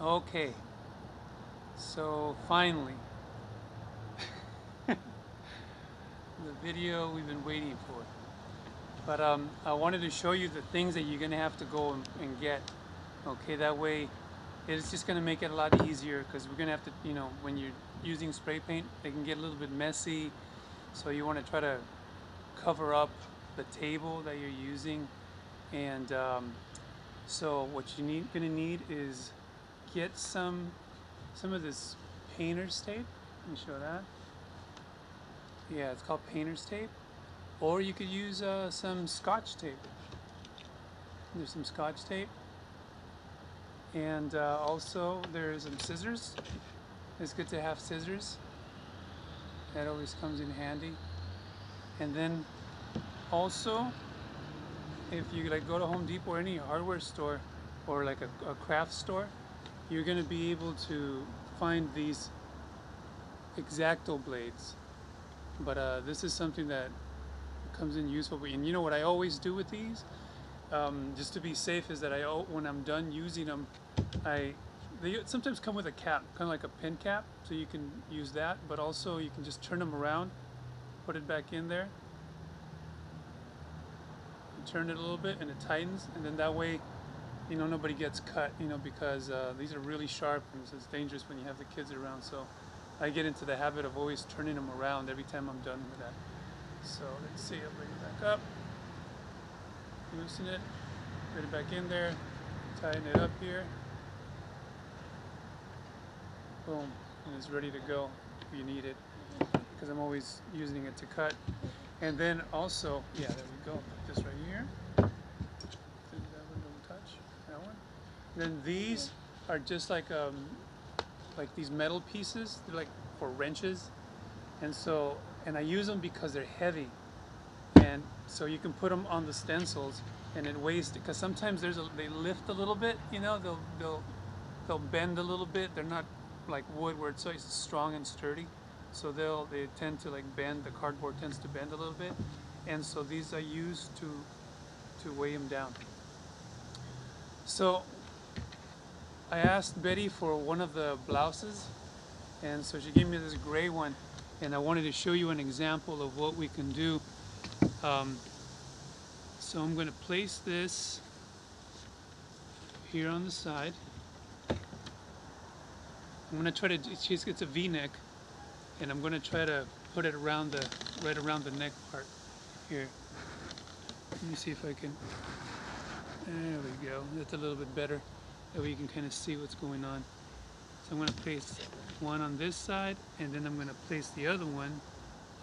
Okay, so finally, the video we've been waiting for. But I wanted to show you the things that you're gonna have to go and get. Okay, that way it's just gonna make it a lot easier because we're gonna have to, when you're using spray paint, they can get a little bit messy. So you want to try to cover up the table that you're using. And so what gonna need is get some of this painter's tape. Let me show that. Yeah, it's called painter's tape. Or you could use some scotch tape. There's some scotch tape. And also there's some scissors. It's good to have scissors. That always comes in handy. And then also, if you like go to Home Depot or any hardware store or like a craft store, you're going to be able to find these X-Acto blades. But this is something that comes in useful. And you know what I always do with these, just to be safe, is that when I'm done using them, they sometimes come with a cap, kind of like a pin cap, so you can use that. But also you can just turn them around, put it back in there, turn it a little bit, and it tightens. And then that way, nobody gets cut. Because these are really sharp, and it's dangerous when you have the kids around. So I get into the habit of always turning them around every time I'm done with that. So let's see, I'll bring it back up, loosen it, put it back in there, tighten it up here, boom, and it's ready to go if you need it, because I'm always using it to cut. And then also, yeah, there we go, put this right here, that one don't touch, that one. Then these are just like these metal pieces, they're like for wrenches, and I use them because they're heavy, and so you can put them on the stencils, and it weighs, because sometimes they lift a little bit, they'll bend a little bit. They're not like wood where it's so strong and sturdy, so they tend to like bend. The cardboard tends to bend a little bit, and so these I use to weigh them down. So I asked Betty for one of the blouses, and so she gave me this gray one, and I wanted to show you an example of what we can do. So I'm going to place this here on the side. I'm going to try to, it's a V-neck, and I'm going to try to put it right around the neck part here. Let me see if I can, there we go, that's a little bit better. That way you can kind of see what's going on. So I'm going to place one on this side, and then I'm going to place the other one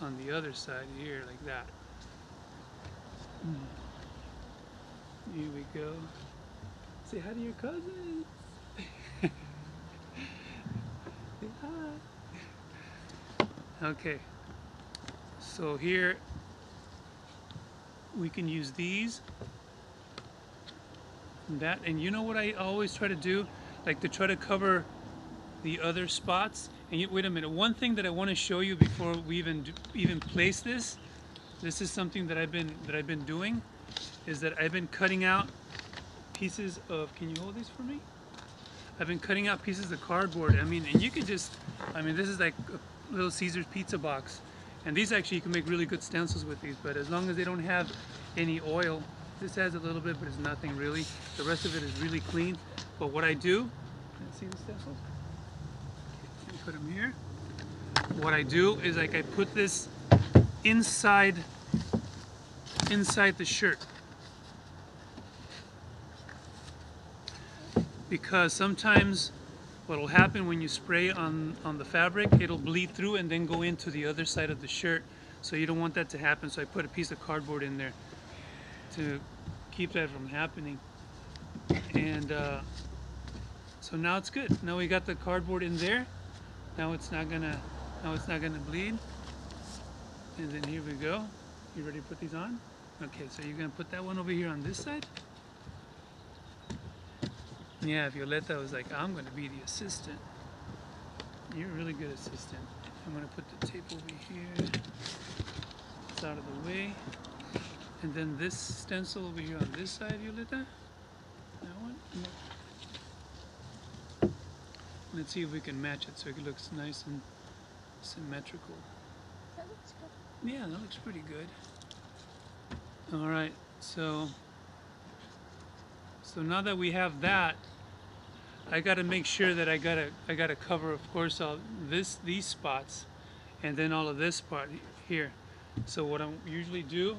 on the other side here, like that. Here we go. Say hi to your cousins. Say hi. Okay. So here we can use these and that, and you know what I always try to do, like to try to cover the other spots. And wait a minute. One thing that I want to show you before we even place this. This is something that I've been doing, is that I've been cutting out pieces of. Can you hold these for me? I've been cutting out pieces of cardboard. And you could just. This is like a Little Caesars pizza box, and these actually you can make really good stencils with these. But as long as they don't have any oil, this has a little bit, but it's nothing really. The rest of it is really clean. But what I do, see the stencils? Put them here. What I do is like I put this inside the shirt, because sometimes what will happen when you spray on the fabric, it'll bleed through and then go into the other side of the shirt, so you don't want that to happen. So I put a piece of cardboard in there to keep that from happening. And so now it's good. Now we got the cardboard in there. Now it's not gonna bleed. And then here we go. You ready to put these on? Okay, so you're gonna put that one over here on this side. Yeah, Violetta was like, I'm gonna be the assistant. You're a really good assistant. I'm gonna put the tape over here. It's out of the way. And then this stencil over here on this side, Violetta. That one. Let's see if we can match it so it looks nice and symmetrical. That looks good. Yeah, that looks pretty good. All right, so now that we have that, I got to make sure that I gotta cover, of course, all these spots, and then all of this part here. So what I usually do,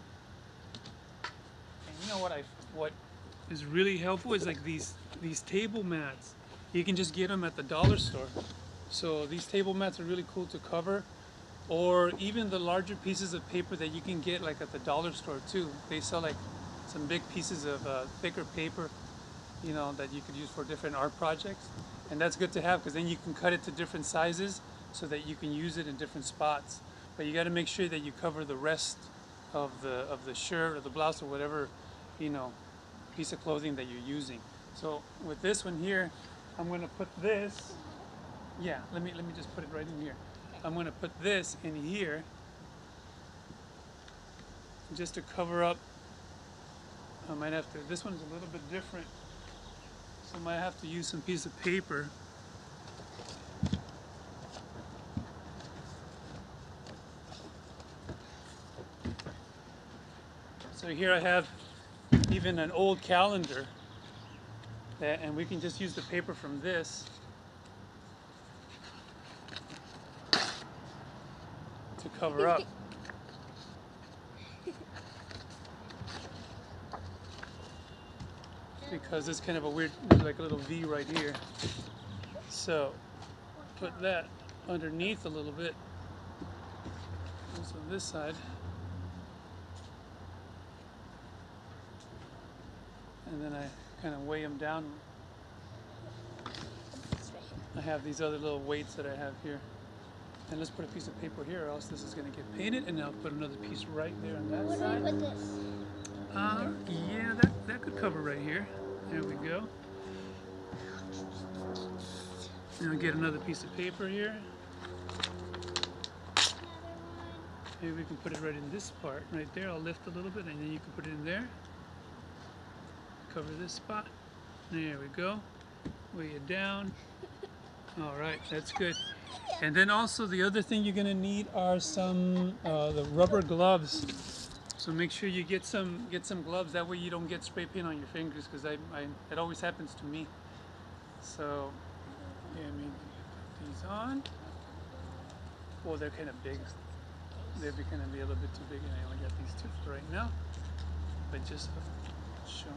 and you know what is really helpful is like these table mats. You can just get them at the dollar store. So these table mats are really cool to cover, or even the larger pieces of paper that you can get like at the dollar store too. They sell like some big pieces of thicker paper, you know, that you could use for different art projects, and that's good to have because then you can cut it to different sizes so that you can use it in different spots. But you got to make sure that you cover the rest of the shirt or the blouse or whatever, you know, piece of clothing that you're using. So with this one here, I'm going to put this. Yeah, let me just put it right in here. I'm going to put this in here just to cover up. I might have to. This one's a little bit different, so I might have to use some piece of paper. So here I have even an old calendar, and we can just use the paper from this to cover up. Because it's kind of a weird, there's like a little V right here. So put that underneath a little bit. Also this side. And then I kind of weigh them down. I have these other little weights that I have here. And let's put a piece of paper here or else this is going to get painted, and I'll put another piece right there on that side. What do I put this? Yeah, that could cover right here. There we go. Now get another piece of paper here. Maybe we can put it right in this part right there. I'll lift a little bit and then you can put it in there. Cover this spot. There we go. Weigh it down. All right, that's good. And then also the other thing you're gonna need are some the rubber gloves. So make sure you get some gloves. That way you don't get spray paint on your fingers, because it always happens to me. So yeah, maybe put these on. Well, they're kind of big. They're gonna be a little bit too big, and I only got these two for right now. But just show.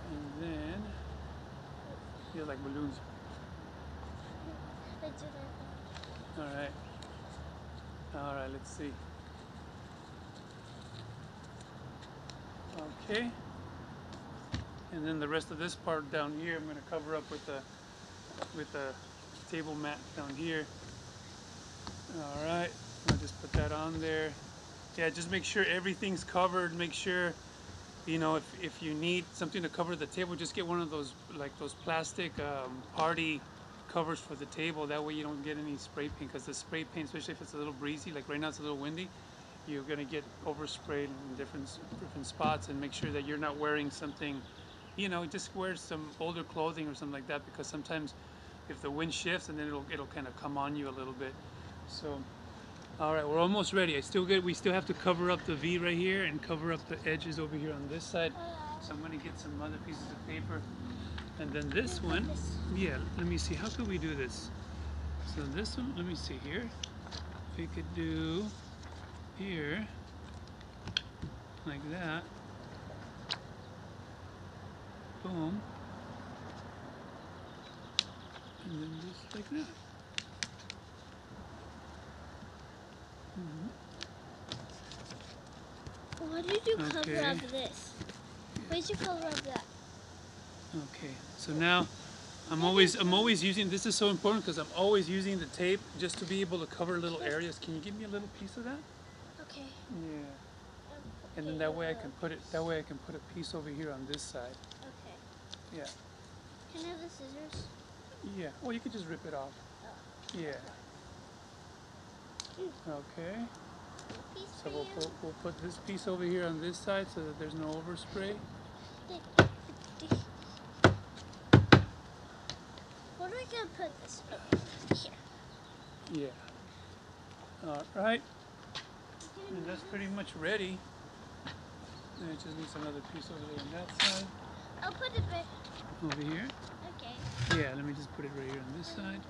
And then feel like balloons. Alright. Alright, let's see. Okay. And then the rest of this part down here I'm going to cover up with the table mat down here. Alright. I'll just put that on there. Yeah, just make sure everything's covered. Make sure, you know, if you need something to cover the table, just get one of those, like those plastic party covers for the table. That way you don't get any spray paint, because the spray paint, especially if it's a little breezy, like right now it's a little windy, you're going to get oversprayed in different spots. And make sure that you're not wearing something, you know, just wear some older clothing or something like that, because sometimes if the wind shifts, and then it'll kind of come on you a little bit. So all right, we're almost ready. We still have to cover up the V right here and cover up the edges over here on this side. So I'm going to get some other pieces of paper. And then this one, yeah, let me see, how could we do this? So this one, let me see here. We could do here, like that. Boom. And then just like that. What did you cover up this? Where did you cover up that? Okay, so now I'm always using, this is so important because I'm always using the tape just to be able to cover little areas. Can you give me a little piece of that? Okay. Yeah. And then that way I can put a piece over here on this side. Okay. Yeah. Can I have the scissors? Yeah. Well, you could just rip it off. Oh. Yeah. Okay. So we'll put this piece over here on this side so that there's no overspray. What Where are we gonna put this? Here. Yeah. All right. And that's pretty much ready. And it just needs another piece over there on that side. I'll put it back. Over here. Okay. Yeah, let me just put it right here on this side.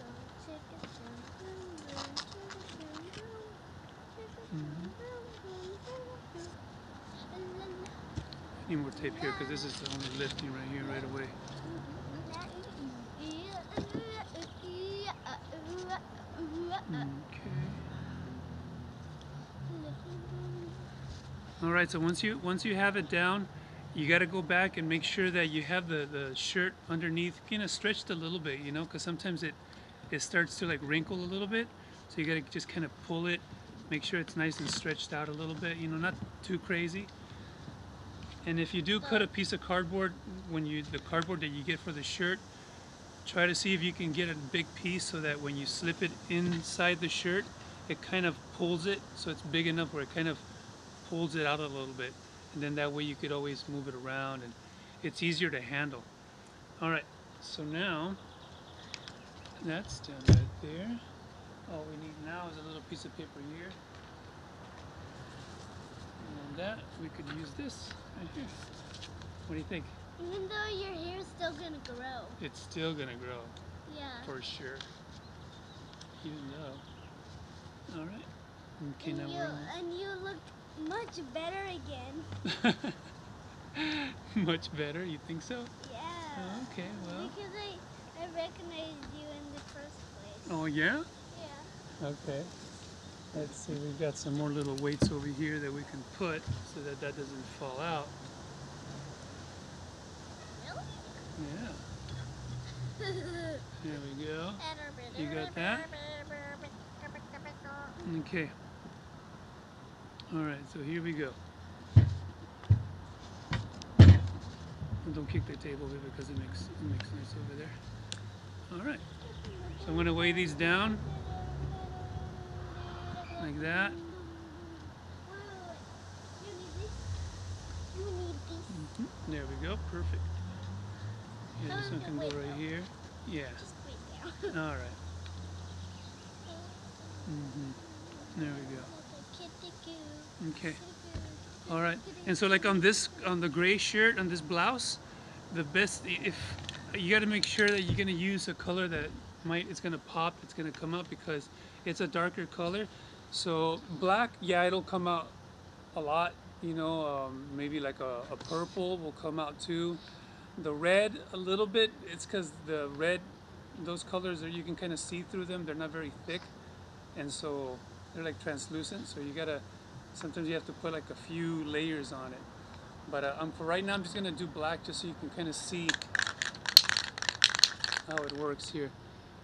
I need more tape here because this is the only lifting right here right away. Okay. All right, so once you have it down, you got to go back and make sure that you have the shirt underneath kind of stretched a little bit, you know, because sometimes it starts to like wrinkle a little bit. So you got to just kind of pull it, make sure it's nice and stretched out a little bit, you know, not too crazy. And if you do cut a piece of cardboard, the cardboard that you get for the shirt, try to see if you can get a big piece so that when you slip it inside the shirt, it kind of pulls it so it's big enough where it kind of pulls it out a little bit. And then that way you could always move it around and it's easier to handle. All right, so now that's done right there. All we need now is a little piece of paper here. And on that, we could use this right here. What do you think? Even though your hair is still gonna grow. It's still gonna grow. Yeah. For sure. Even though. All right. Okay, and now you look much better again. Much better? You think so? Yeah. Oh, okay, well. Because I recognized you in the first place. Oh, yeah? Yeah. Okay. Let's see, we've got some more little weights over here that we can put so that that doesn't fall out. Really? Yeah. There we go. You got that? Okay. All right, so here we go. And don't kick the table here because it makes noise over there. All right. So I'm going to weigh these down like that. There we go. Perfect. Yeah, this one can go right here. Yeah. All right. There we go. Okay. All right. And so like on the gray shirt, on this blouse, the best, if you got to make sure that you're going to use a color that it's going to pop, it's going to come out because it's a darker color. So black, yeah, it'll come out a lot, you know, maybe like a purple will come out too. The red, a little bit, it's because the red, those colors, you can kind of see through them. They're not very thick. And so they're like translucent. So you got to, sometimes you have to put like a few layers on it. But for right now, I'm just going to do black just so you can kind of see how it works here.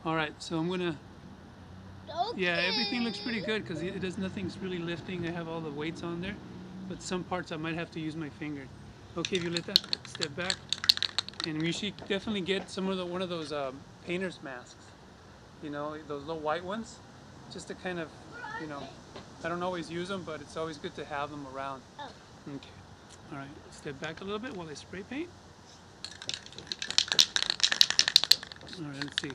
All right, so I'm going to, yeah, everything looks pretty good because nothing's really lifting. I have all the weights on there. But some parts I might have to use my finger. Okay, Violeta, step back. And you should definitely get one of those painter's masks. You know, those little white ones. Just to kind of, you know, I don't always use them, but it's always good to have them around. Oh. Okay. All right, step back a little bit while I spray paint. All right, let's see.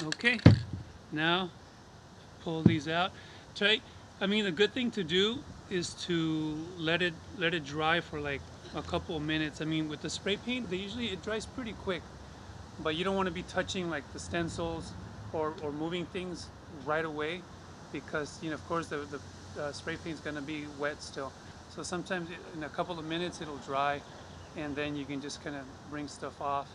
Okay, now pull these out. I mean, the good thing to do is to let it dry for like a couple of minutes. I mean, with the spray paint, it dries pretty quick, but you don't want to be touching like the stencils or moving things right away because, you know, of course the spray paint is going to be wet still. So sometimes in a couple of minutes it'll dry, and then you can just kind of bring stuff off.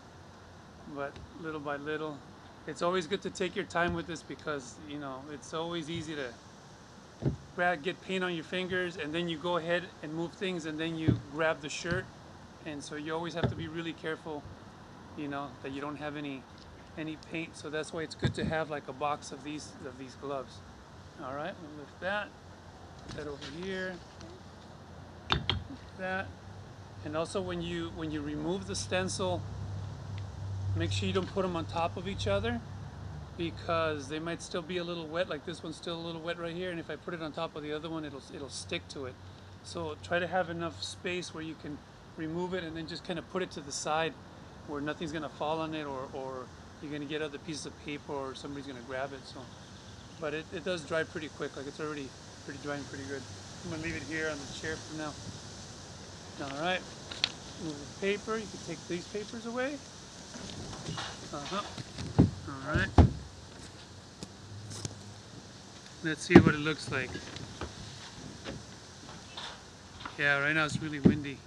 But little by little. It's always good to take your time with this because, you know, it's always easy to get paint on your fingers and then you go ahead and move things and then you grab the shirt. And so you always have to be really careful, you know, that you don't have any paint. So that's why it's good to have like a box of these gloves. All right, we'll lift that, put that over here, like that. And also when you remove the stencil, make sure you don't put them on top of each other, because they might still be a little wet. Like this one's still a little wet right here, and if I put it on top of the other one, it'll stick to it. So try to have enough space where you can remove it and then just kind of put it to the side where nothing's gonna fall on it, or you're gonna get other pieces of paper or somebody's gonna grab it. So, but it does dry pretty quick. Like it's already drying pretty good. I'm gonna leave it here on the chair for now. All right, move the paper. You can take these papers away. All right. Let's see what it looks like. Yeah, right now it's really windy.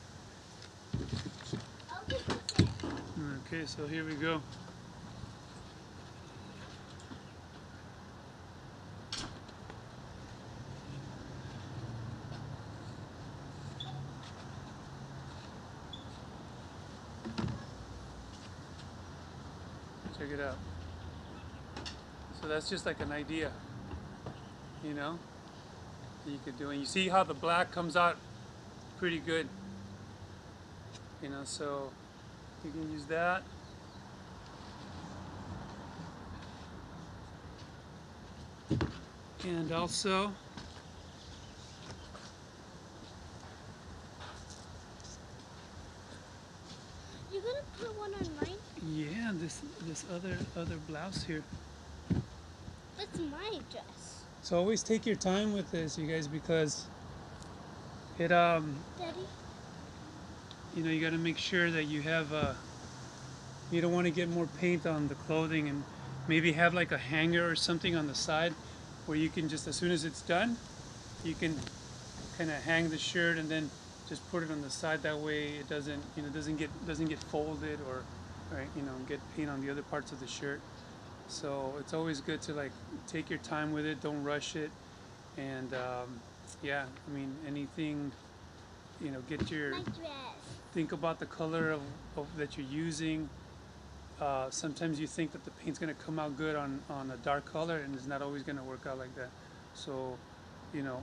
Okay, so here we go. Check it out. So that's just like an idea, you know, that you could do. And you see how the black comes out pretty good, you know, so you can use that. And also, You're gonna put one on mine? yeah, this other blouse here. That's my dress. So always take your time with this, you guys, because it Daddy? you know, you got to make sure that you have you don't want to get more paint on the clothing, and maybe have like a hanger or something on the side where you can just, as soon as it's done, you can kind of hang the shirt and then just put it on the side. That way it doesn't, you know, doesn't get folded, or you know, get paint on the other parts of the shirt. So it's always good to like take your time with it, don't rush it. And yeah, I mean, anything, you know, get your, My dress. think about the color of that you're using. Sometimes you think that the paint's going to come out good on a dark color, and it's not always going to work out like that. So, you know,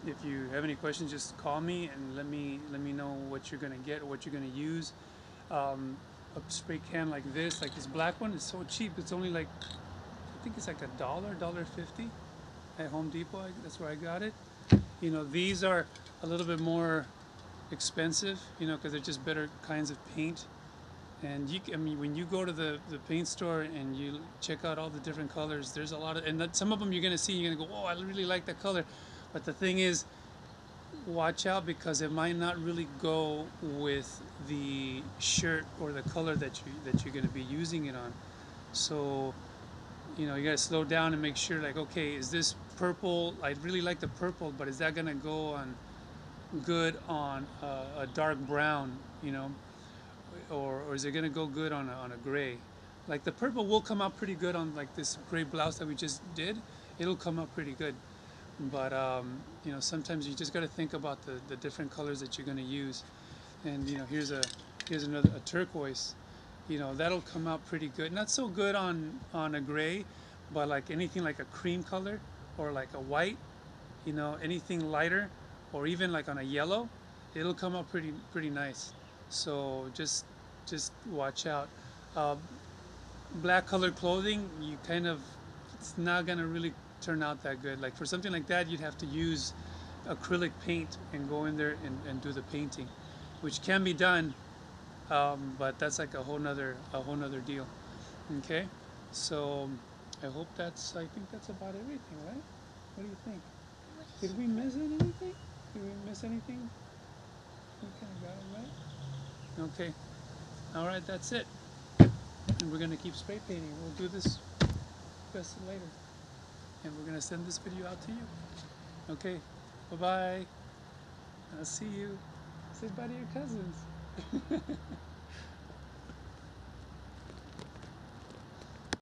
if you have any questions, just call me and let me know what you're going to get or what you're going to use. A spray can like this black one is so cheap. It's only like, I think it's like $1.50 at Home Depot. That's where I got it. You know, these are a little bit more expensive, you know, because they're just better kinds of paint. And I mean, when you go to the paint store and you check out all the different colors, there's a lot of, and some of them you're gonna see, you're gonna go, oh, I really like that color. But the thing is, watch out, because it might not really go with the shirt or the color that you're gonna be using it on. So, you know, you gotta slow down and make sure, like, okay, is this purple? I really like the purple, but is that gonna go on good on a dark brown, you know, or is it gonna go good on a gray? Like the purple will come out pretty good on like this gray blouse that we just did. It'll come out pretty good. But you know, sometimes you just got to think about the different colors that you're going to use. And you know, here's another turquoise. You know, that'll come out pretty good. Not so good on a gray, but like anything like a cream color or like a white. You know, anything lighter, or even like on a yellow, it'll come out pretty nice. So just watch out. Black colored clothing, you kind of, it's not gonna really turn out that good. Like for something like that, you'd have to use acrylic paint and go in there and do the painting, which can be done, but that's like a whole nother deal. Okay, so I think that's about everything, right? What do you think? Did we miss anything? Did we miss anything? We kind of got it right. Okay, all right, that's it. And we're gonna keep spray painting. We'll do this rest later. And we're going to send this video out to you. Okay, bye-bye. I'll see you. Say bye to your cousins.